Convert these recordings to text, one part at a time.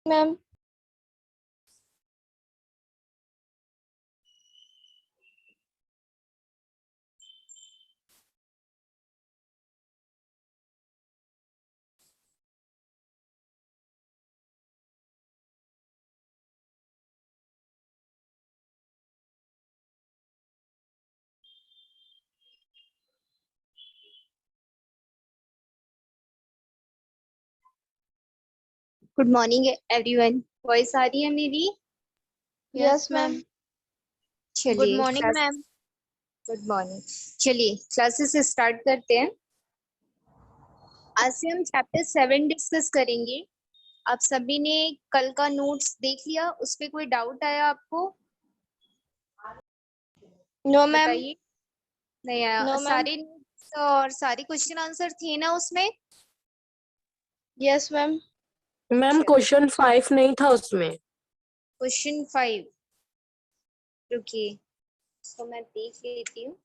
Ma'am. Good morning everyone. Voice आ रही है मेरी? Yes ma'am. चलिए good morning class. Ma'am. Good morning. चलिए क्लासेस स्टार्ट करते हैं। आज से हम चैप्टर 7 डिस्कस करेंगे। आप सभी ने कल का नोट्स देख लिया? उस पे कोई डाउट आया आपको? No ma'am. बताइए। नहीं आया? No, ma'am. सारे notes और सारे क्वेश्चन आंसर थे ना उसमें? Yes ma'am. मैम क्वेश्चन 5 नहीं था उसमें। क्वेश्चन 5 रुकिए, तो मैं देख लेती हूँ।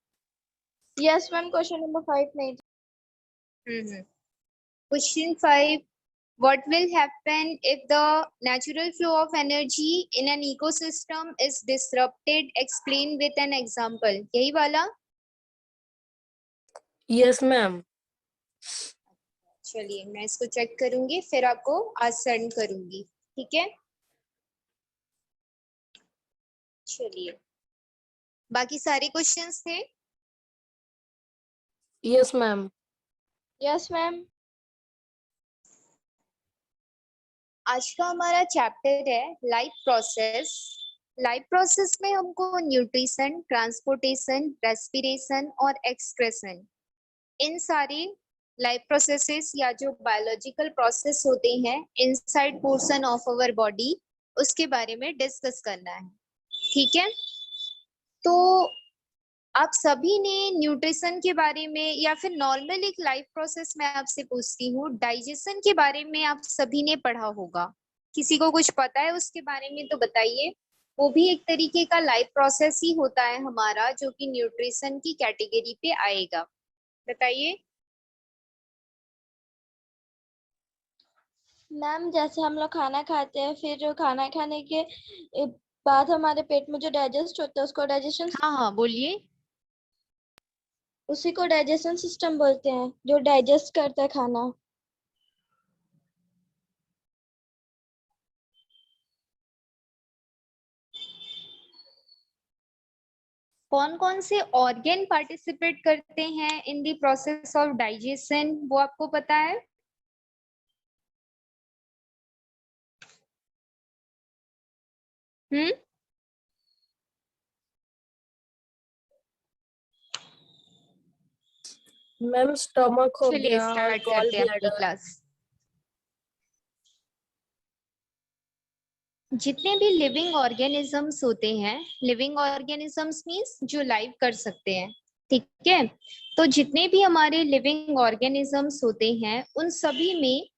यस मैम, क्वेश्चन नंबर 5 नहीं था। Question 5. What will happen if the natural flow of energy in an ecosystem is disrupted? Explain with an example. यही वाला? Yes ma'am. चलिए मैं इसको चेक करूंगी, फिर आपको आज सेंड करूंगी, ठीक है? चलिए, बाकी सारे क्वेश्चंस थे? Yes ma'am. Yes ma'am. आज का हमारा चैप्टर है लाइफ प्रोसेस। लाइफ प्रोसेस में हमको न्यूट्रिशन, ट्रांसपोर्टेशन, रेस्पिरेशन और एक्सक्रेशन, इन सारी लाइफ प्रोसेसेस या जो बायोलॉजिकल प्रोसेस होते हैं inside portion of our body, उसके बारे में डिस्कस करना है, ठीक है? तो आप सभी ने न्यूट्रिशन के बारे में या फिर नॉर्मल एक लाइफ प्रोसेस में आपसे पूछती हूँ, डाइजेशन के बारे में आप सभी ने पढ़ा होगा। किसी को कुछ पता है उसके बारे में तो बताइए। वो भी एक तरीके का लाइफ प्रोसेस ही होता है हमारा, जो कि न्यूट्रिशन की कैटेगरी पे आएगा। बताइए। मैम, जैसे हम लोग खाना खाते हैं, फिर जो खाना खाने के बाद हमारे पेट में जो डाइजेस्ट होता है उसको डाइजेशन, हाँ बोलिए। उसी को डाइजेशन सिस्टम बोलते हैं, जो डाइजेस्ट करता है खाना। कौन कौन से ऑर्गन पार्टिसिपेट करते हैं in the process of digestion, वो आपको पता है? मैम स्टमक हो चलिए गया और स्टार्ट गॉल करते हैं अपनी ब्लैडर। क्लास। जितने भी लिविंग ऑर्गेनिजम्स होते हैं, लिविंग ऑर्गेनिजम्स मींस जो लाइव कर सकते हैं, ठीक है? तो जितने भी हमारे लिविंग ऑर्गेनिजम्स होते हैं उन सभी में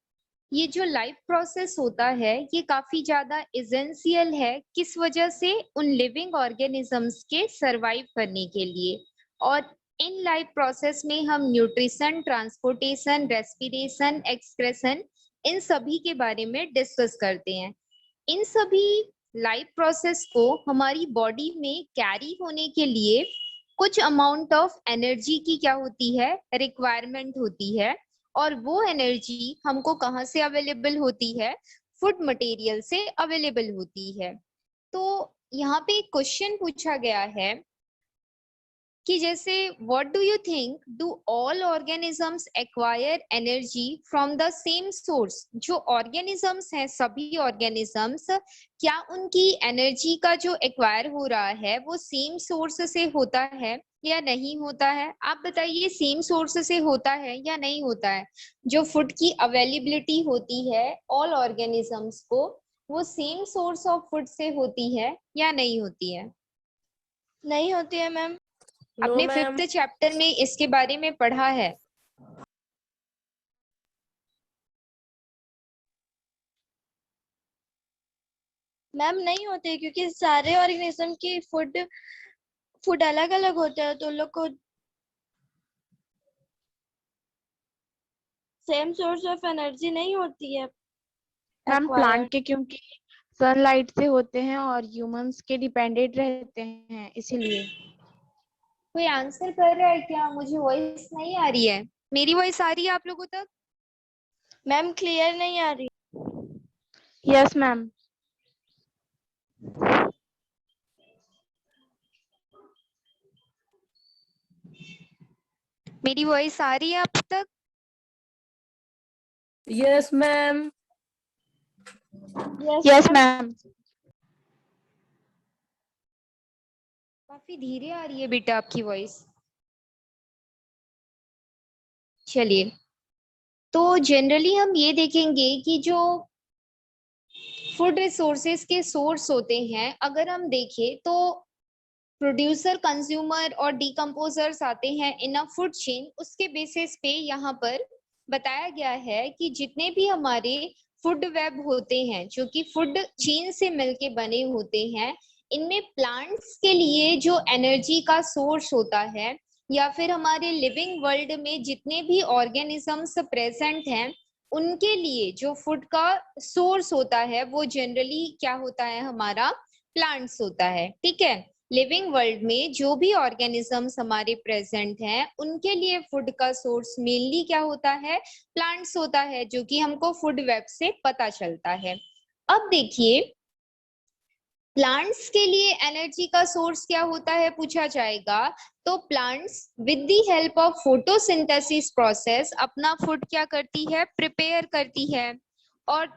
ये जो लाइफ प्रोसेस होता है ये काफी ज्यादा एसेंशियल है। किस वजह से? उन लिविंग ऑर्गेनिजम्स के सरवाइव करने के लिए। और इन लाइफ प्रोसेस में हम न्यूट्रिशन, ट्रांसपोर्टेशन, रेस्पिरेशन, एक्सक्रेशन, इन सभी के बारे में डिस्कस करते हैं। इन सभी लाइफ प्रोसेस को हमारी बॉडी में कैरी होने के लिए कुछ अमाउंट ऑफ एनर्जी की क्या होती है? रिक्वायरमेंट होती है। और वो एनर्जी हमको कहाँ से अवेलेबल होती है? फूड मटेरियल से अवेलेबल होती है। तो यहाँ पे एक क्वेश्चन पूछा गया है कि जैसे what do you think, do all organisms acquire energy from the same source? जो ऑर्गेनिजम्स हैं, सभी ऑर्गेनिजम्स, क्या उनकी एनर्जी का जो एक्वायर हो रहा है वो सेम सोर्स से होता है या नहीं होता है? आप बताइए, सेम सोर्स से होता है या नहीं होता है? जो फूड की अवेलेबिलिटी होती है ऑल ऑर्गेनिजम्स को, वो सेम सोर्स ऑफ फूड से होती है या नहीं होती है? नहीं होती है मैम। नो अपने मैम। 5th चैप्टर में इसके बारे में पढ़ा है। मैम नहीं होते, क्योंकि सारे ऑर्गेनिज्म की फूड अलग अलग होता है, तो उन लोग को सेम सोर्स ऑफ एनर्जी नहीं होती है। Ma'am acquired. प्लांट के क्योंकि सनलाइट से होते हैं और ह्यूमंस के डिपेंडेंट रहते हैं इसीलिए। कोई आंसर कर रहा है क्या? मुझे वॉइस नहीं आ रही है। मेरी वॉइस आ रही है आप लोगों तक? मैम क्लियर नहीं आ रही। Yes ma'am. मेरी वॉइस आ रही है आप तक? Yes, ma'am. Yes ma'am. काफी धीरे आ रही है बेटा आपकी वॉइस। चलिए, तो जनरली हम ये देखेंगे कि जो फूड रिसोर्सेज के सोर्स होते हैं, अगर हम देखें तो प्रोड्यूसर, कंज्यूमर और डिकम्पोजर्स आते हैं इन अ फूड चेन। उसके बेसिस पे यहाँ पर बताया गया है कि जितने भी हमारे फूड वेब होते हैं जो कि फूड चेन से मिलके बने होते हैं, इनमें प्लांट्स के लिए जो एनर्जी का सोर्स होता है या फिर हमारे लिविंग वर्ल्ड में जितने भी ऑर्गेनिजम्स प्रेजेंट हैं उनके लिए जो फूड का सोर्स होता है वो जनरली क्या होता है, हमारा प्लांट्स होता है। ठीक है, लिविंग वर्ल्ड में जो भी ऑर्गेनिजम्स हमारे प्रेजेंट हैं उनके लिए फूड का सोर्स मेनली क्या होता है, प्लांट्स होता है, जो कि हमको फूड वेब से पता चलता है। अब देखिए, प्लांट्स के लिए एनर्जी का सोर्स क्या होता है पूछा जाएगा, तो plants with the help of photosynthesis process अपना फूड क्या करती है, प्रिपेयर करती है। और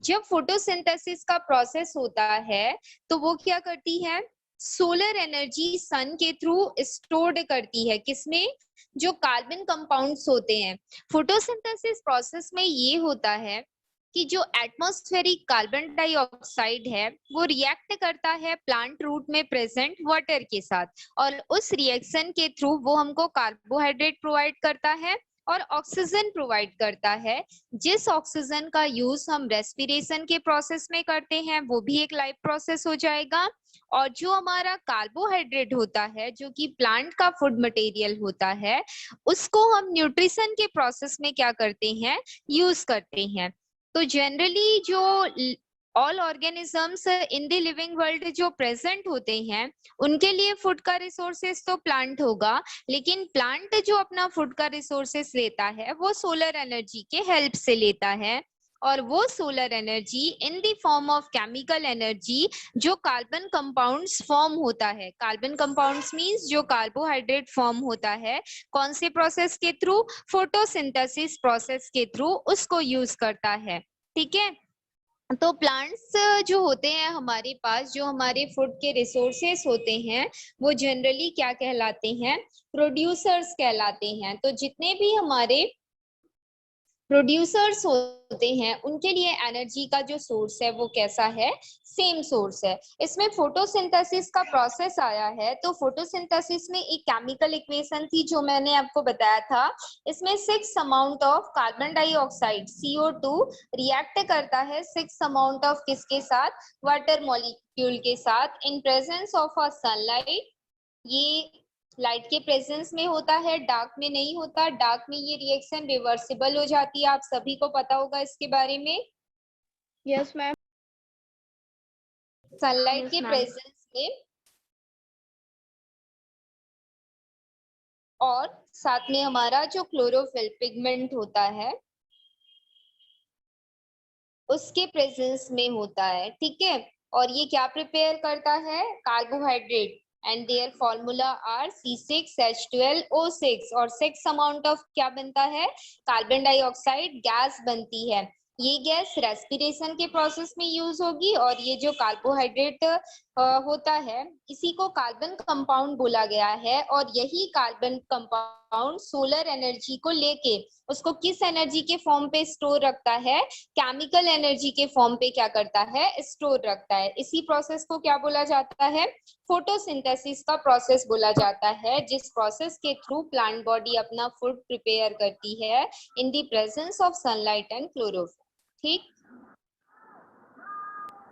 जब फोटोसिंथेसिस का प्रोसेस होता है तो वो क्या करती है, सोलर एनर्जी सन के थ्रू स्टोर्ड करती है। किसमें? जो कार्बन कंपाउंड्स होते हैं। फोटोसिंथेसिस प्रोसेस में ये होता है कि जो एटमॉस्फेरिक कार्बन डाइऑक्साइड है वो रिएक्ट करता है प्लांट रूट में प्रेजेंट वाटर के साथ, और उस रिएक्शन के थ्रू वो हमको कार्बोहाइड्रेट प्रोवाइड करता है और ऑक्सीजन प्रोवाइड करता है। जिस ऑक्सीजन का यूज हम रेस्पिरेशन के प्रोसेस में करते हैं वो भी एक लाइफ प्रोसेस हो जाएगा। और जो हमारा कार्बोहाइड्रेट होता है जो कि प्लांट का फूड मटेरियल होता है, उसको हम न्यूट्रिशन के प्रोसेस में क्या करते हैं, यूज करते हैं। तो जनरली जो all organisms in the living world जो प्रेजेंट होते हैं उनके लिए फूड का रिसोर्सेस तो प्लांट होगा, लेकिन प्लांट जो अपना फूड का रिसोर्सेस लेता है वो सोलर एनर्जी के हेल्प से लेता है। और वो solar energy in the form of chemical energy जो कार्बन कंपाउंड्स फॉर्म होता है। कार्बन कंपाउंड्स मींस जो कार्बोहाइड्रेट फॉर्म होता है, कौन से प्रोसेस के थ्रू, फोटोसिंथेसिस प्रोसेस के थ्रू, उसको यूज करता है। ठीक है, तो प्लांट्स जो होते हैं हमारे पास, जो हमारे फूड के रिसोर्सेस होते हैं वो जनरली क्या कहलाते हैं, प्रोड्यूसर्स कहलाते हैं। तो जितने भी हमारे प्रोड्यूसर्स होते हैं उनके लिए एनर्जी का जो सोर्स है वो कैसा है, सेम सोर्स है। इसमें फोटोसिंथेसिस का प्रोसेस आया है, तो फोटोसिंथेसिस में एक केमिकल इक्वेशन थी जो मैंने आपको बताया था। इसमें 6 amount of carbon dioxide CO2 react करता है 6 अमाउंट ऑफ किसके साथ, वाटर मॉलिक्यूल के साथ, in presence of a sunlight. ये लाइट के प्रेजेंस में होता है, डार्क में नहीं होता। डार्क में ये रिएक्शन रिवर्सिबल हो जाती है, आप सभी को पता होगा इसके बारे में। Yes ma'am. सनलाइट Yes, के ma'am. प्रेजेंस में, और साथ में हमारा जो क्लोरोफिल पिगमेंट होता है उसके प्रेजेंस में होता है। ठीक है, और ये क्या प्रिपेयर करता है, carbohydrate, and their formula are C6H12O6, और 6 अमाउंट ऑफ क्या बनता है, कार्बन डाइऑक्साइड गैस बनती है। ये गैस रेस्पिरेशन के प्रोसेस में यूज होगी, और ये जो कार्बोहाइड्रेट होता है इसी को कार्बन कंपाउंड बोला गया है। और यही कार्बन कंपाउंड सोलर एनर्जी को लेके उसको किस एनर्जी के फॉर्म पे स्टोर रखता है, केमिकल एनर्जी के फॉर्म पे क्या करता है, स्टोर रखता है। इसी प्रोसेस को क्या बोला जाता है, फोटोसिंथेसिस का प्रोसेस बोला जाता है, जिस प्रोसेस के थ्रू प्लांट बॉडी अपना फूड प्रिपेयर करती है in the presence of sunlight and chlorophyll. ठीक,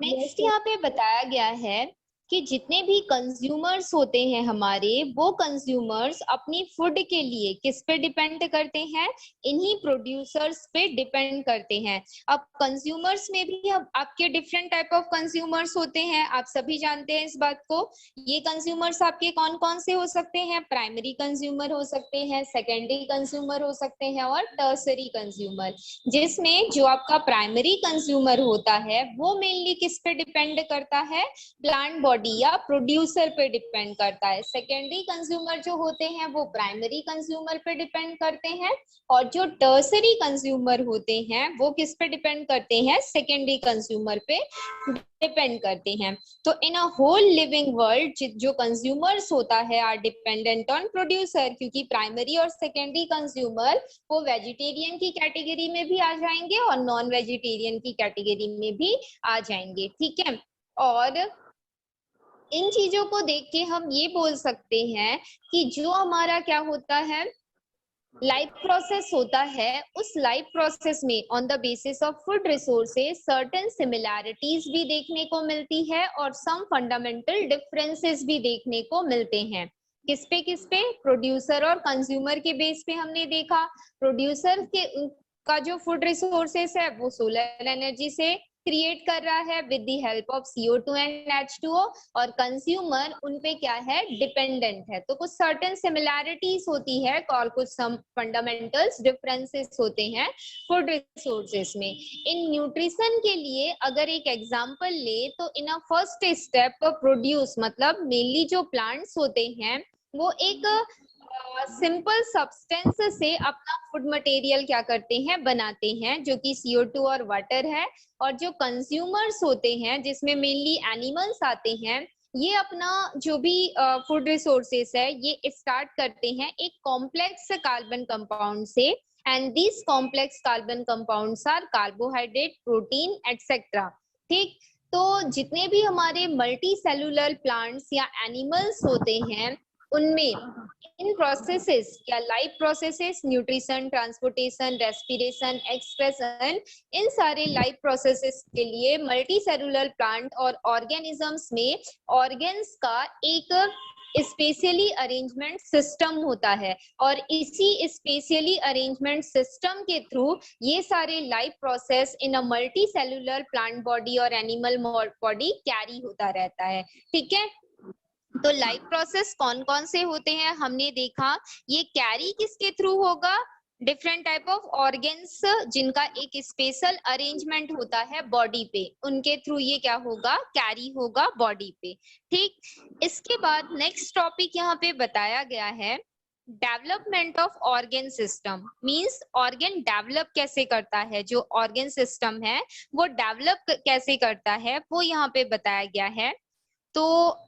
नेक्स्ट यहाँ पे बताया गया है कि जितने भी कंज्यूमर्स होते हैं हमारे, वो कंज्यूमर्स अपनी फूड के लिए किस पे डिपेंड करते हैं? इन्हीं प्रोड्यूसर्स पे डिपेंड करते हैं। अब कंज्यूमर्स में भी अब आपके डिफरेंट टाइप ऑफ कंज्यूमर्स होते हैं, आप सभी जानते हैं इस बात को। ये कंज्यूमर्स आपके कौन कौन से हो सकते हैं? प्राइमरी कंज्यूमर हो सकते हैं, सेकेंडरी कंज्यूमर हो सकते हैं और टर्सरी कंज्यूमर। जिसमें जो आपका प्राइमरी कंज्यूमर होता है वो मेनली किस पे डिपेंड करता है? प्लांट बॉडी या प्रोड्यूसर पे डिपेंड करता है। सेकेंडरी कंज्यूमर जो होते हैं वो प्राइमरी कंज्यूमर पे डिपेंड करते हैं, और जो टर्सरी कंज्यूमर होते हैं वो किस पे डिपेंड करते हैं? सेकेंडरी कंज्यूमर पे डिपेंड करते हैं। तो इन अ होल लिविंग वर्ल्ड जो कंज्यूमर्स होता है आर डिपेंडेंट ऑन प्रोड्यूसर, क्योंकि प्राइमरी और सेकेंडरी कंज्यूमर वो वेजिटेरियन की कैटेगरी में भी आ जाएंगे और नॉन वेजिटेरियन की कैटेगरी में भी आ जाएंगे, ठीक है। और इन चीजों को देख के हम ये बोल सकते हैं कि जो हमारा क्या होता है, लाइफ प्रोसेस होता है, उस लाइफ प्रोसेस में on the basis of food resources certain similarities भी देखने को मिलती है और सम फंडामेंटल डिफरेंसेस भी देखने को मिलते हैं। किस पे? प्रोड्यूसर और कंज्यूमर के बेस पे हमने देखा। प्रोड्यूसर के का जो फूड रिसोर्सेस है वो सोलर एनर्जी से क्रिएट कर रहा है with the help of CO2 and H2O, और कंज्यूमर उन पे क्या है? डिपेंडेंट है। तो कुछ सर्टेन सिमिलैरिटीज होती है और कुछ सम फंडामेंटल्स डिफरेंसेस होते हैं फूड रिसोर्सेस में। इन न्यूट्रिशन के लिए अगर एक एग्जांपल ले तो इन अ फर्स्ट स्टेप प्रोड्यूस मतलब मेनली जो प्लांट्स होते हैं वो एक सिंपल सब्सटेंस से अपना फूड मटेरियल क्या करते हैं? बनाते हैं, जो कि CO2 और वाटर है। और जो कंज्यूमर्स होते हैं जिसमें मेनली एनिमल्स आते हैं, ये अपना जो भी फूड रिसोर्सेस है ये स्टार्ट करते हैं एक कॉम्प्लेक्स कार्बन कंपाउंड से, and this complex carbon compounds are carbohydrate, protein etcetera, ठीक। तो जितने भी हमारे मल्टी सेलुलर प्लांट्स या एनिमल्स होते हैं उनमें इन प्रोसेसेस या life processes, nutrition, transportation, respiration, expression, इन सारे लाइफ प्रोसेसेस के लिए मल्टी सेलुलर प्लांट और ऑर्गेनिजम्स में ऑर्गेन्स का एक स्पेशली अरेंजमेंट सिस्टम होता है, और इसी स्पेशली अरेंजमेंट सिस्टम के थ्रू ये सारे life process in a multi cellular plant body और एनिमल बॉडी कैरी होता रहता है, ठीक है। तो लाइफ प्रोसेस कौन कौन से होते हैं हमने देखा। ये कैरी किसके थ्रू होगा? डिफरेंट टाइप ऑफ ऑर्गेन्स जिनका एक स्पेशल अरेंजमेंट होता है बॉडी पे, उनके थ्रू ये क्या होगा? कैरी होगा बॉडी पे, ठीक। इसके बाद नेक्स्ट टॉपिक यहाँ पे बताया गया है development of organ system. Means organ develop कैसे करता है, जो ऑर्गेन सिस्टम है वो डेवलप कैसे करता है वो यहाँ पे बताया गया है। तो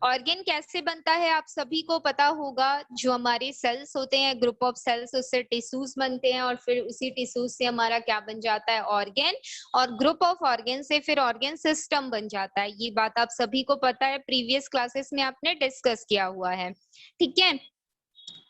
ऑर्गेन कैसे बनता है आप सभी को पता होगा। जो हमारे सेल्स होते हैं, ग्रुप ऑफ सेल्स, उससे टिश्यूज बनते हैं और फिर उसी टिश्यूज से हमारा क्या बन जाता है? ऑर्गेन, और ग्रुप ऑफ ऑर्गेन से फिर ऑर्गेन सिस्टम बन जाता है। ये बात आप सभी को पता है, प्रीवियस क्लासेस में आपने डिस्कस किया हुआ है, ठीक है।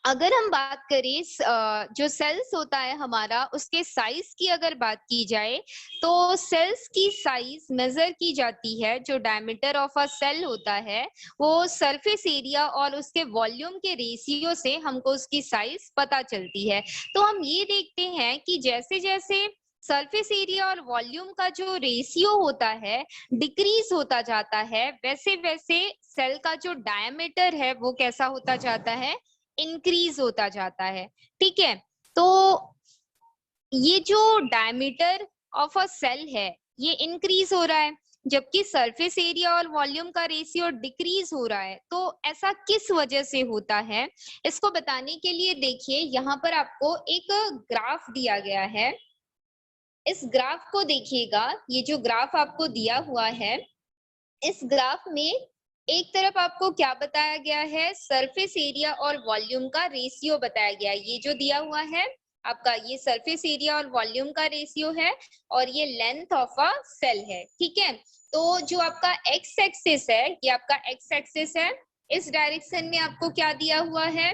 अगर हम बात करें जो सेल्स होता है हमारा, उसके साइज की अगर बात की जाए तो सेल्स की साइज मेजर की जाती है, जो डायमीटर ऑफ अ सेल होता है वो सरफेस एरिया और उसके वॉल्यूम के रेशियो से हमको उसकी साइज पता चलती है। तो हम ये देखते हैं कि जैसे जैसे सरफेस एरिया और वॉल्यूम का जो रेशियो होता है डिक्रीज होता जाता है, वैसे वैसे सेल का जो डायमीटर है वो कैसा होता जाता है? इंक्रीज होता जाता है, ठीक है। तो ये जो डायमीटर ऑफ अ सेल है ये इंक्रीज हो रहा है, जबकि सरफेस एरिया और वॉल्यूम का रेशियो डिक्रीज हो रहा है। तो ऐसा किस वजह से होता है, इसको बताने के लिए देखिए यहाँ पर आपको एक ग्राफ दिया गया है। इस ग्राफ को देखिएगा, ये जो ग्राफ आपको दिया हुआ है, इस ग्राफ में एक तरफ आपको क्या बताया गया है? सरफेस एरिया और वॉल्यूम का रेशियो बताया गया है। ये जो दिया हुआ है आपका, ये सरफेस एरिया और वॉल्यूम का रेशियो है और ये लेंथ ऑफ अ सेल है, ठीक है। तो जो आपका एक्स एक्सिस है, ये आपका एक्स एक्सिस है। इस डायरेक्शन में आपको क्या दिया हुआ है?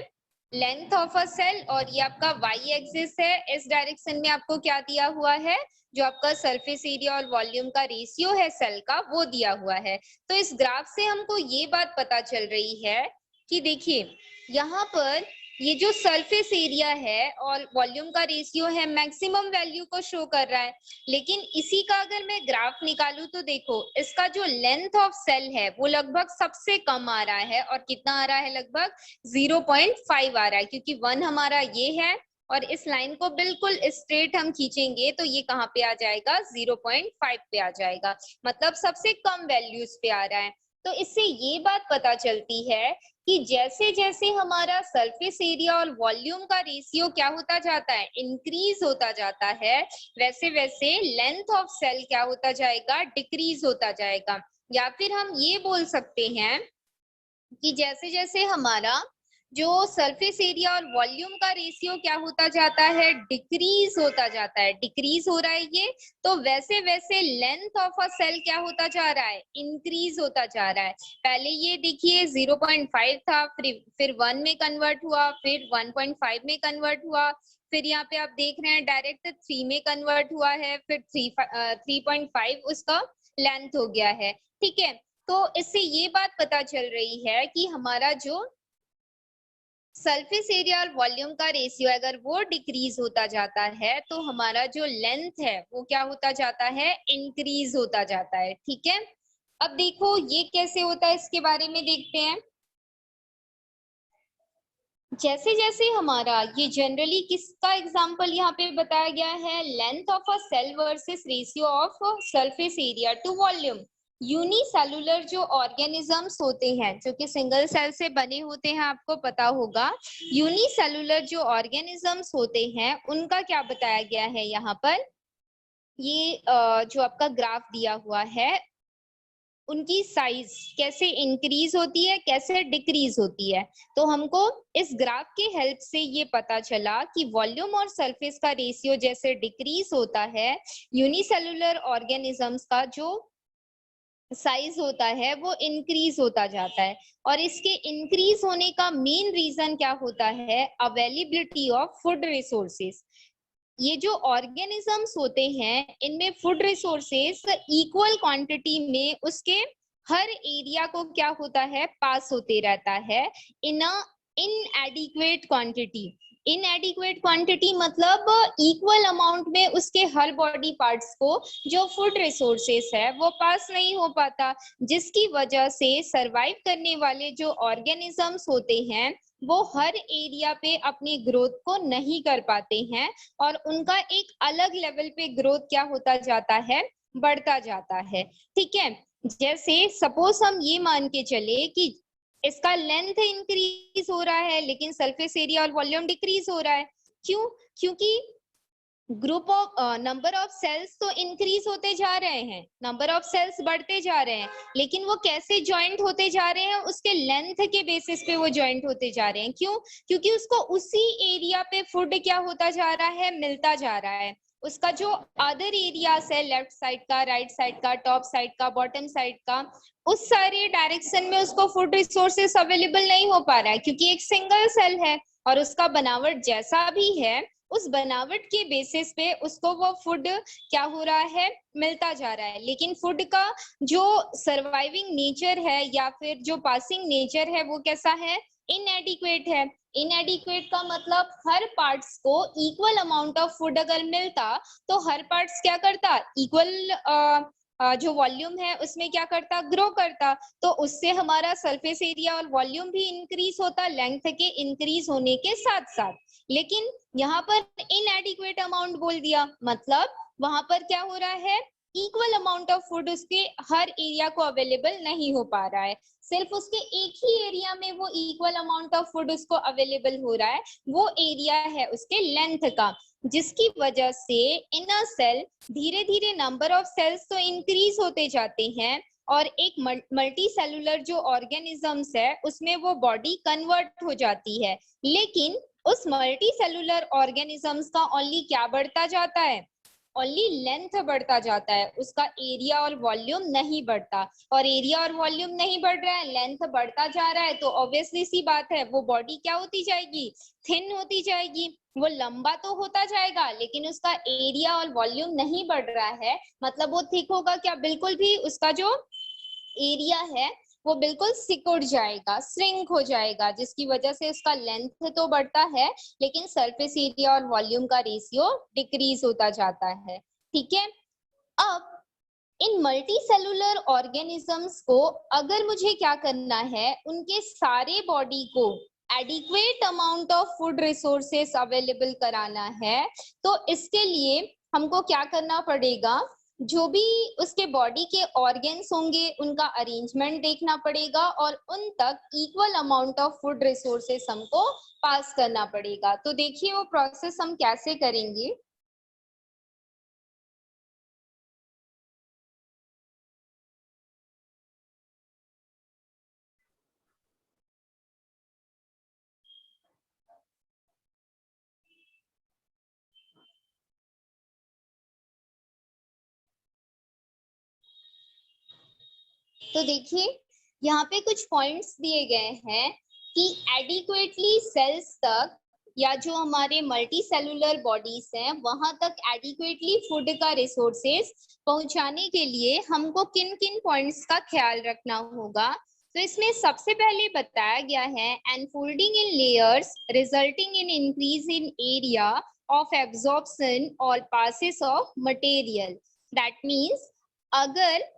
लेंथ ऑफ अ सेल, और ये आपका वाई एक्सिस है। इस डायरेक्शन में आपको क्या दिया हुआ है, जो आपका सरफेस एरिया और वॉल्यूम का रेशियो है सेल का, वो दिया हुआ है। तो इस ग्राफ से हमको ये बात पता चल रही है कि देखिए यहाँ पर ये जो सरफेस एरिया है और वॉल्यूम का रेशियो है मैक्सिमम वैल्यू को शो कर रहा है, लेकिन इसी का अगर मैं ग्राफ निकालूं तो देखो इसका जो लेंथ ऑफ सेल है वो लगभग सबसे कम आ रहा है। और कितना आ रहा है, लगभग 0.5 आ रहा है, क्योंकि 1 हमारा ये है और इस लाइन को बिल्कुल स्ट्रेट हम खींचेंगे तो ये कहाँ पे आ जाएगा, 0.5 पे आ जाएगा, मतलब सबसे कम वैल्यूज पे आ रहा है। तो इससे ये बात पता चलती है कि जैसे जैसे हमारा सरफेस एरिया और वॉल्यूम का रेशियो क्या होता जाता है, इंक्रीज होता जाता है, वैसे वैसे लेंथ ऑफ सेल क्या होता जाएगा, डिक्रीज होता जाएगा। या फिर हम ये बोल सकते हैं कि जैसे जैसे हमारा जो सरफेस एरिया और वॉल्यूम का रेशियो क्या होता जाता है, डिक्रीज होता जाता है, डिक्रीज हो रहा है ये, तो वैसे वैसे लेंथ ऑफ अ सेल क्या होता जा रहा है, इंक्रीज होता जा रहा है। पहले ये देखिए 0.5 था, फिर 1 में कन्वर्ट हुआ, फिर 1.5 में कन्वर्ट हुआ, फिर यहाँ पे आप देख रहे हैं डायरेक्ट 3 में कन्वर्ट हुआ है, फिर 3.5 उसका लेंथ हो गया है। ठीक है, तो इससे ये बात पता चल रही है कि हमारा जो सरफेस एरिया और वॉल्यूम का रेशियो अगर वो डिक्रीज होता जाता है तो हमारा जो लेंथ है वो क्या होता जाता है, इंक्रीज होता जाता है। ठीक है, अब देखो ये कैसे होता है, इसके बारे में देखते हैं। जैसे जैसे हमारा ये जनरली किसका एग्जांपल यहाँ पे बताया गया है, length of a cell versus ratio of surface area to volume. Unicellular जो ऑर्गेनिजम्स होते हैं जो कि सिंगल सेल से बने होते हैं, आपको पता होगा, यूनिसेलुलर जो ऑर्गेनिजम्स होते हैं उनका क्या बताया गया है यहाँ पर, ये जो आपका ग्राफ दिया हुआ है उनकी साइज कैसे इंक्रीज होती है, कैसे डिक्रीज होती है। तो हमको इस ग्राफ के हेल्प से ये पता चला कि वॉल्यूम और सरफेस का रेशियो जैसे डिक्रीज होता है, यूनिसेलुलर ऑर्गेनिजम्स का जो साइज होता है वो इंक्रीज होता जाता है। और इसके इंक्रीज होने का मेन रीजन क्या होता है, अवेलेबिलिटी ऑफ फूड रिसोर्सेस। ये जो ऑर्गेनिजम्स होते हैं इनमें फूड रिसोर्सेस इक्वल क्वांटिटी में उसके हर एरिया को क्या होता है, पास होते रहता है इन इनएडिक्वेट क्वांटिटी। इनएडिक्वेट क्वांटिटी मतलब इक्वल अमाउंट में उसके हर बॉडी पार्ट्स को जो फूड रिसोर्सेस है वो पास नहीं हो पाता, जिसकी वजह से सरवाइव करने वाले जो ऑर्गेनिजम्स होते हैं वो हर एरिया पे अपनी ग्रोथ को नहीं कर पाते हैं और उनका एक अलग लेवल पे ग्रोथ क्या होता जाता है, बढ़ता जाता है। ठीक है, जैसे सपोज हम ये मान के चले कि इसका लेंथ इंक्रीज हो रहा है लेकिन सरफेस एरिया और वॉल्यूम डिक्रीज हो रहा है। क्यों, क्योंकि group of number of cells तो इंक्रीज होते जा रहे हैं, नंबर ऑफ सेल्स बढ़ते जा रहे हैं, लेकिन वो कैसे ज्वाइंट होते जा रहे हैं, उसके लेंथ के बेसिस पे वो ज्वाइंट होते जा रहे हैं। क्यों, क्योंकि उसको उसी एरिया पे फूड क्या होता जा रहा है, मिलता जा रहा है। उसका जो अदर एरियाज है, लेफ्ट साइड का, राइट साइड का, टॉप साइड का, बॉटम साइड का, उस सारे डायरेक्शन में उसको फूड रिसोर्सेस अवेलेबल नहीं हो पा रहा है, क्योंकि एक सिंगल सेल है और उसका बनावट जैसा भी है उस बनावट के बेसिस पे उसको वो फूड क्या हो रहा है, मिलता जा रहा है। लेकिन फूड का जो सर्वाइविंग नेचर है या फिर जो पासिंग नेचर है वो कैसा है, इनएडिक्वेट है। इनएडिक्वेट का मतलब हर पार्ट्स को इक्वल अमाउंट ऑफ फूड अगर मिलता तो हर पार्ट्स क्या करता, इक्वल जो वॉल्यूम है उसमें क्या करता, ग्रो करता, तो उससे हमारा सरफेस एरिया और वॉल्यूम भी इंक्रीज होता लेंथ के इंक्रीज होने के साथ साथ। लेकिन यहाँ पर इनएडिक्वेट अमाउंट बोल दिया, मतलब वहां पर क्या हो रहा है, इक्वल अमाउंट ऑफ फूड उसके हर एरिया को अवेलेबल नहीं हो पा रहा है, सिर्फ उसके एक ही एरिया में वो इक्वल अमाउंट ऑफ फूड उसको अवेलेबल हो रहा है, वो एरिया है उसके लेंथ का, जिसकी वजह से इन अ सेल धीरे धीरे नंबर ऑफ सेल्स तो इंक्रीज होते जाते हैं और एक मल्टी सेलुलर जो ऑर्गेनिजम्स है उसमें वो बॉडी कन्वर्ट हो जाती है। लेकिन उस मल्टी सेलुलर ऑर्गेनिजम्स का ओनली क्या बढ़ता जाता है, ओनली लेंथ बढ़ता जाता है, उसका एरिया और वॉल्यूम नहीं बढ़ता। और एरिया और वॉल्यूम नहीं बढ़ रहा है, लेंथ बढ़ता जा रहा है, तो ऑब्वियसली सी बात है वो बॉडी क्या होती जाएगी, थिन होती जाएगी। वो लंबा तो होता जाएगा लेकिन उसका एरिया और वॉल्यूम नहीं बढ़ रहा है, मतलब वो थिक होगा क्या, बिल्कुल भी उसका जो एरिया है वो बिल्कुल सिकुड़ जाएगा, श्रिंक हो जाएगा, जिसकी वजह से उसका लेंथ तो बढ़ता है लेकिन सरफेस एरिया और वॉल्यूम का रेशियो डिक्रीज होता जाता है। ठीक है, अब इन मल्टी सेलुलर ऑर्गेनिजम्स को अगर मुझे क्या करना है, उनके सारे बॉडी को adequate amount of food resources available कराना है, तो इसके लिए हमको क्या करना पड़ेगा, जो भी उसके बॉडी के ऑर्गन्स होंगे उनका अरेंजमेंट देखना पड़ेगा और उन तक equal amount of food resources हमको पास करना पड़ेगा। तो देखिए वो प्रोसेस हम कैसे करेंगे। तो देखिए यहाँ पे कुछ पॉइंट्स दिए गए हैं कि एडिक्वेटली सेल्स तक या जो हमारे मल्टी सेलुलर बॉडीज हैं वहां तक एडिक्वेटली फूड का रिसोर्सेस पहुंचाने के लिए हमको किन किन पॉइंट्स का ख्याल रखना होगा। तो इसमें सबसे पहले बताया गया है unfolding in layers resulting in increase in area of absorption और passes of material. That means अगर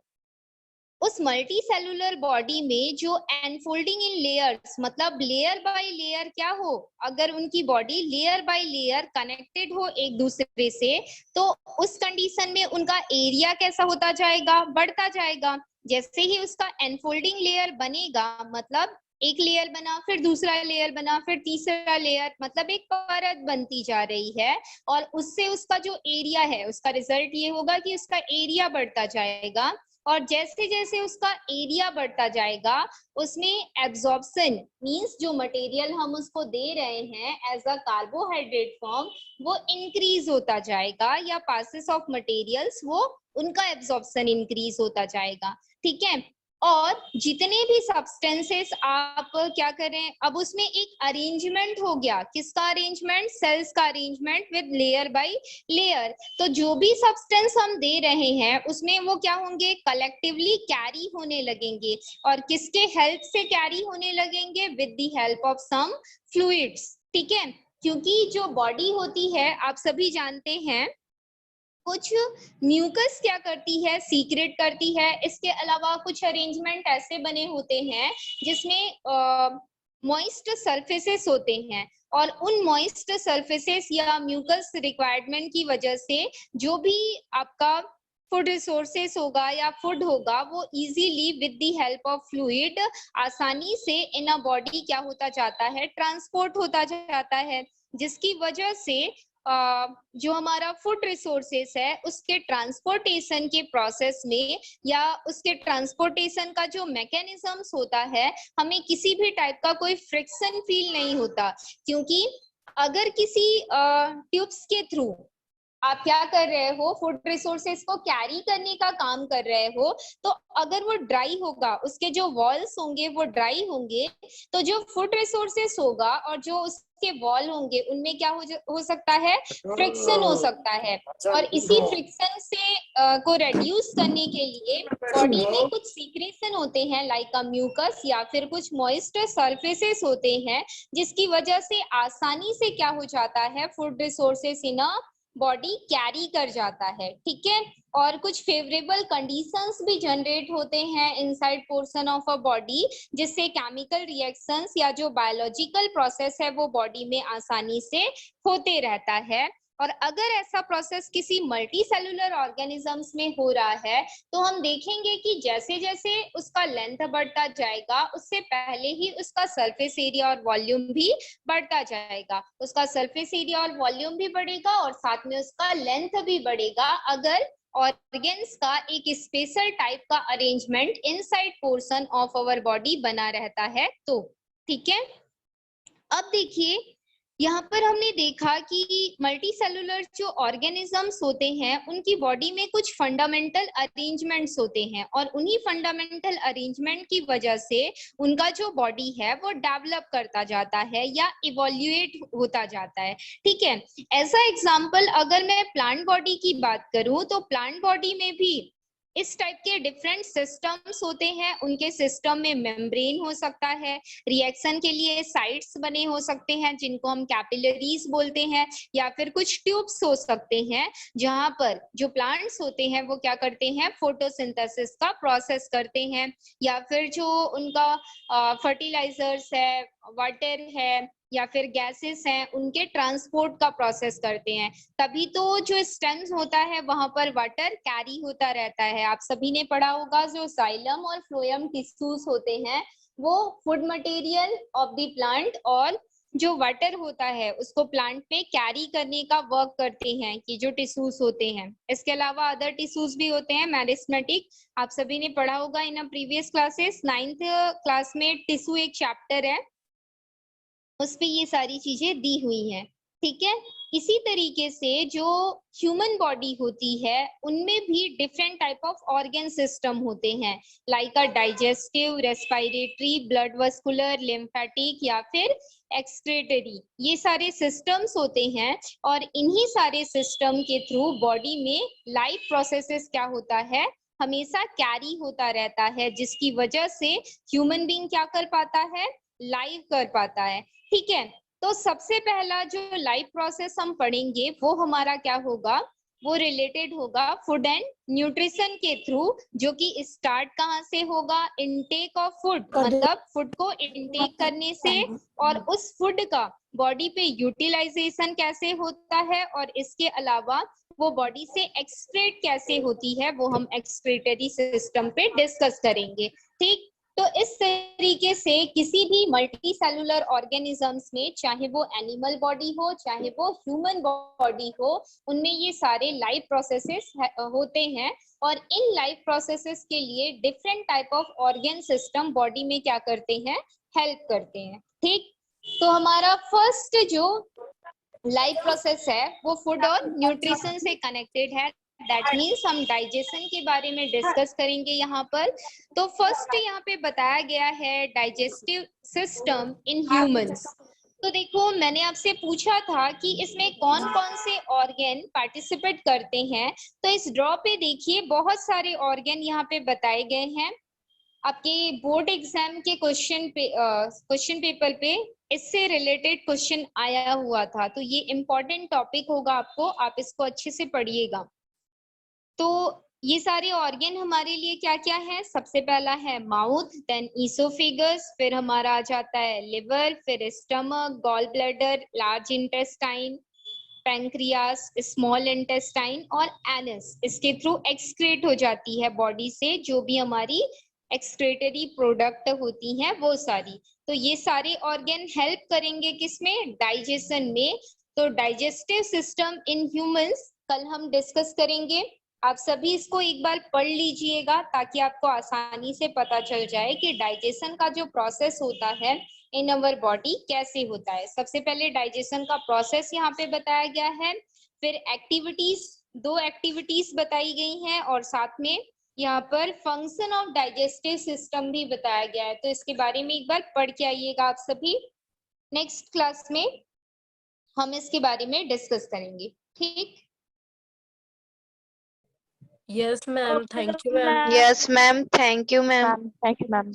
उस मल्टी सेलुलर बॉडी में जो एनफोल्डिंग इन लेयर्स, मतलब लेयर बाय लेयर क्या हो, अगर उनकी body layer by layer connected हो एक दूसरे से, तो उस कंडीशन में उनका एरिया कैसा होता जाएगा, बढ़ता जाएगा। जैसे ही उसका एनफोल्डिंग लेयर बनेगा, मतलब एक लेयर बना, फिर दूसरा लेयर बना, फिर तीसरा लेयर, मतलब एक परत बनती जा रही है और उससे उसका जो एरिया है उसका रिजल्ट ये होगा कि उसका एरिया बढ़ता जाएगा। और जैसे जैसे उसका एरिया बढ़ता जाएगा उसमें एब्जॉर्प्शन मींस जो मटेरियल हम उसको दे रहे हैं एज अ कार्बोहाइड्रेट फॉर्म वो इंक्रीज होता जाएगा, या पासेस ऑफ मटेरियल्स वो उनका एब्जॉर्प्शन इंक्रीज होता जाएगा। ठीक है, और जितने भी सब्सटेंसेस आप क्या करें, अब उसमें एक अरेंजमेंट हो गया, किसका अरेंजमेंट, सेल्स का arrangement with layer by layer. तो जो भी सब्सटेंस हम दे रहे हैं उसमें वो क्या होंगे, कलेक्टिवली कैरी होने लगेंगे। और किसके हेल्प से कैरी होने लगेंगे, with the help of some fluids. ठीक है, क्योंकि जो बॉडी होती है आप सभी जानते हैं कुछ म्यूकस क्या करती है, सीक्रेट करती है। इसके अलावा कुछ अरेंजमेंट ऐसे बने होते हैं जिसमें मॉइस्ट सरफेसेस होते हैं और उन मॉइस्ट सरफेसेस या म्यूकस रिक्वायरमेंट की वजह से जो भी आपका फूड रिसोर्सेस होगा या फूड होगा वो easily with the help of fluid आसानी से इन अ बॉडी क्या होता जाता है, ट्रांसपोर्ट होता जाता है, जिसकी वजह से जो हमारा फूड रिसोर्सेस है उसके ट्रांसपोर्टेशन के प्रोसेस में या उसके ट्रांसपोर्टेशन का जो मैकेनिज्म्स होता है हमें किसी भी टाइप का कोई फ्रिक्शन फील नहीं होता। क्योंकि अगर किसी ट्यूब्स के थ्रू आप क्या कर रहे हो, फूड रिसोर्सेस को कैरी करने का काम कर रहे हो, तो अगर वो ड्राई होगा, उसके जो वॉल्स होंगे वो ड्राई होंगे, तो जो फूड रिसोर्सेस होगा और जो उसके वॉल होंगे उनमें क्या हो सकता है, फ्रिक्शन हो सकता है। और इसी फ्रिक्शन से को रेड्यूस करने के लिए बॉडी में कुछ सीक्रेशन होते हैं लाइक अ म्यूकस या फिर कुछ मॉइस्ट सरफेसेस होते हैं, जिसकी वजह से आसानी से क्या हो जाता है, food resources in a body carry कर जाता है। ठीक है, और कुछ फेवरेबल कंडीशंस भी जनरेट होते हैं inside portion of a body, जिससे केमिकल रिएक्शंस या जो बायोलॉजिकल प्रोसेस है वो बॉडी में आसानी से होते रहता है। और अगर ऐसा प्रोसेस किसी मल्टी सेलुलर ऑर्गेनिजम्स में हो रहा है तो हम देखेंगे कि जैसे जैसे उसका लेंथ बढ़ता जाएगा उससे पहले ही उसका सरफेस एरिया और वॉल्यूम भी बढ़ता जाएगा, उसका सरफेस एरिया और वॉल्यूम भी बढ़ेगा और साथ में उसका लेंथ भी बढ़ेगा अगर ऑर्गेन्स का एक स्पेशल टाइप का arrangement inside portion of our body बना रहता है तो। ठीक है, अब देखिए यहाँ पर हमने देखा कि मल्टी सेलुलर जो ऑर्गेनिजम्स होते हैं उनकी बॉडी में कुछ फंडामेंटल अरेंजमेंट्स होते हैं और उन्हीं फंडामेंटल अरेंजमेंट की वजह से उनका जो बॉडी है वो डेवलप करता जाता है या इवोल्यूएट होता जाता है। ठीक है, ऐसा एग्जाम्पल अगर मैं प्लांट बॉडी की बात करूं तो प्लांट बॉडी में भी इस टाइप के डिफरेंट सिस्टम्स होते हैं। उनके सिस्टम में मेम्ब्रेन हो सकता है, रिएक्शन के लिए साइट्स बने हो सकते हैं जिनको हम कैपिलरीज बोलते हैं, या फिर कुछ ट्यूब्स हो सकते हैं जहां पर जो प्लांट्स होते हैं वो क्या करते हैं, फोटोसिंथेसिस का प्रोसेस करते हैं, या फिर जो उनका फर्टिलाइजर्स है, वाटर है या फिर गैसेस हैं, उनके ट्रांसपोर्ट का प्रोसेस करते हैं। तभी तो जो स्टेम्स होता है वहां पर वाटर कैरी होता रहता है। आप सभी ने पढ़ा होगा जो जाइलम और फ्लोएम टिश्यूज होते हैं वो food material of the plant और जो वाटर होता है उसको प्लांट पे कैरी करने का वर्क करते हैं कि जो टिश्यूज होते हैं। इसके अलावा अदर टिश्यूज भी होते हैं मैरिस्मेटिक, आप सभी ने पढ़ा होगा in a previous classes. 9th class में टिश्यू एक चैप्टर है, उस पे ये सारी चीजें दी हुई हैं। ठीक है, इसी तरीके से जो ह्यूमन बॉडी होती है उनमें भी different type of organ system होते हैं, like a digestive, respiratory, blood vascular, lymphatic या फिर एक्सक्रेटरी। ये सारे सिस्टम्स होते हैं और इन्हीं सारे सिस्टम के थ्रू बॉडी में लाइफ प्रोसेसेस क्या होता है, हमेशा कैरी होता रहता है, जिसकी वजह से ह्यूमन बीइंग क्या कर पाता है, लाइव कर पाता है। ठीक है, तो सबसे पहला जो लाइफ प्रोसेस हम पढ़ेंगे वो हमारा क्या होगा, वो रिलेटेड होगा फूड एंड न्यूट्रिशन के थ्रू, जो कि स्टार्ट कहाँ से होगा, इनटेक ऑफ फूड, मतलब फूड को इनटेक करने से, और उस फूड का बॉडी पे यूटिलाइजेशन कैसे होता है, और इसके अलावा वो बॉडी से एक्सक्रेट कैसे होती है, वो हम एक्सक्रेटरी सिस्टम पे डिस्कस करेंगे। ठीक, तो इस तरीके से किसी भी मल्टी सेलुलर ऑर्गेनिजम्स में, चाहे वो एनिमल बॉडी हो चाहे वो ह्यूमन बॉडी हो, उनमें ये सारे लाइफ प्रोसेसेस होते हैं और इन लाइफ प्रोसेसेस के लिए different type of organ system body में क्या करते हैं, हेल्प करते हैं। ठीक, तो हमारा फर्स्ट जो लाइफ प्रोसेस है वो फूड और न्यूट्रिशन से कनेक्टेड है, दैट मीन्स हम डाइजेशन के बारे में डिस्कस करेंगे यहाँ पर। तो फर्स्ट यहाँ पे बताया गया है डाइजेस्टिव सिस्टम इन ह्यूमंस। तो देखो, मैंने आपसे पूछा था कि इसमें कौन कौन से ऑर्गन पार्टिसिपेट करते हैं, तो इस ड्रॉ पे देखिए बहुत सारे ऑर्गन यहाँ पे बताए गए हैं। आपके बोर्ड एग्जाम के क्वेश्चन पेपर पे इससे रिलेटेड क्वेश्चन आया हुआ था, तो ये इम्पोर्टेंट टॉपिक होगा आपको, आप इसको अच्छे से पढ़िएगा। तो ये सारे ऑर्गन हमारे लिए क्या क्या है, सबसे पहला है माउथ, देन ईसोफेगस, फिर हमारा आ जाता है लिवर, फिर stomach, gall bladder, large intestine, pancreas, small intestine और एनस। इसके थ्रू एक्सक्रेट हो जाती है बॉडी से जो भी हमारी एक्सक्रेटरी प्रोडक्ट होती हैं वो सारी। तो ये सारे ऑर्गन हेल्प करेंगे किसमें, डाइजेशन में। तो डाइजेस्टिव सिस्टम इन ह्यूमंस कल हम डिस्कस करेंगे। आप सभी इसको एक बार पढ़ लीजिएगा ताकि आपको आसानी से पता चल जाए कि डाइजेशन का जो प्रोसेस होता है इन अवर बॉडी कैसे होता है। सबसे पहले डाइजेशन का प्रोसेस यहाँ पे बताया गया है, फिर एक्टिविटीज, 2 एक्टिविटीज बताई गई हैं और साथ में यहाँ पर फंक्शन ऑफ डाइजेस्टिव सिस्टम भी बताया गया है। तो इसके बारे में एक बार पढ़ के आइएगा आप सभी, नेक्स्ट क्लास में हम इसके बारे में डिस्कस करेंगे। ठीक, Yes, ma'am. Thank you, ma'am. Ma'am. Yes, ma'am. Thank you, ma'am. Ma'am, thank you ma'am.